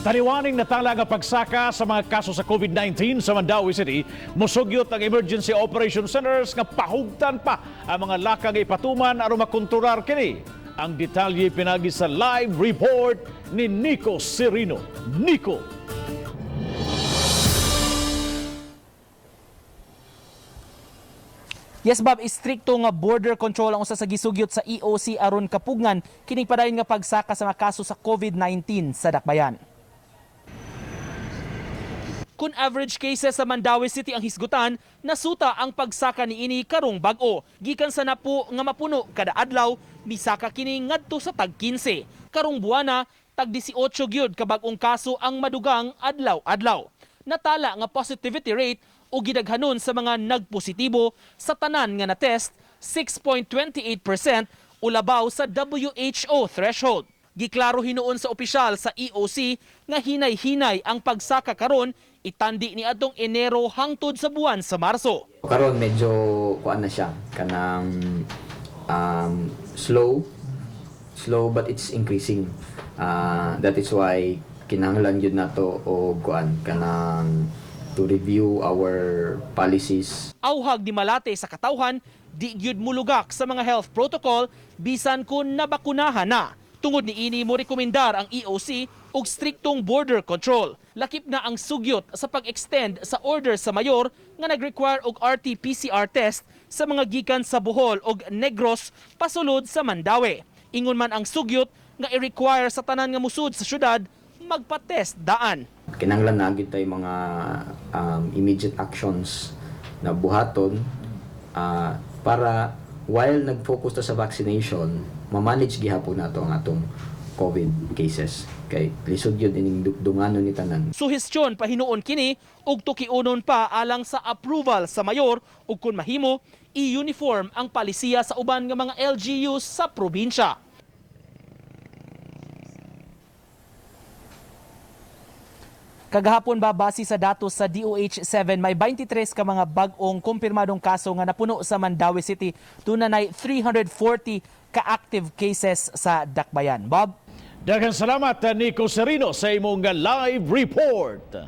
Taliwaning natala nga pagsaka sa mga kaso sa COVID-19 sa Mandaue City, musugyot ang Emergency Operation Centers nga pahugtan pa ang mga lakang ipatuman aron makontrolar kini. Ang detalye pinagi sa live report ni Nico Serino. Nico. Yes, Bob, istrikto nga border control ang usa sa gisugyot sa EOC aron kapugngan kining padayon nga pagsaka sa mga kaso sa COVID-19 sa dakbayan. Kung average cases sa Mandaue City ang hisgutan, nasuta ang pagsaka niini karong bag-o. Gikan sa napo nga mapuno kada adlaw, misaka kini ngadto sa tag 15. Karong buwana, tag 18 gyud ka bag-ong kaso ang madugang adlaw-adlaw. Natala nga positivity rate o gidaghanon sa mga nagpositibo sa tanan nga na-test 6.28% o labaw sa WHO threshold. Giklaro hinuon sa opisyal sa EOC nga hinay-hinay ang pagsaka karon itandi ni adtong Enero hangtod sa buwan sa Marso. Karon medyo kuan na siya kanang slow but it's increasing. That is why kinahanglan gyud nato og kuan kanang to review our policies. Awhag di malate sa katawhan, di gyud mulugak sa mga health protocol bisan kun nabakunahan na. Tungod ni ini mo rekomendar ang EOC og striktong border control. Lakip na ang sugyot sa pag-extend sa order sa mayor nga nag-require og RT-PCR test sa mga gikan sa Bohol og Negros pasulod sa Mandaue. Ingon man ang sugyot nga i-require sa tanan nga musud sa syudad magpa-test daan. Kinahanglan na gyud tay mga immediate actions na buhaton para while nag-focus ta sa vaccination, ma-manage gihapon nato ang atong COVID cases. Kay lisod yun ining dunganon ni tanan. Suhestyon pahinuon kini ug tukiunon pa alang sa approval sa mayor ug kun mahimo i-uniform ang palisiya sa uban nga mga LGUs sa probinsya. Kagahapon ba base sa datos sa DOH-7 may 23 ka mga bag-ong kumpirmadong kaso nga napuno sa Mandaue City. Tunay 340 ka-active cases sa dakbayan. Bob? Daghang salamat Nico Serino sa imong live report.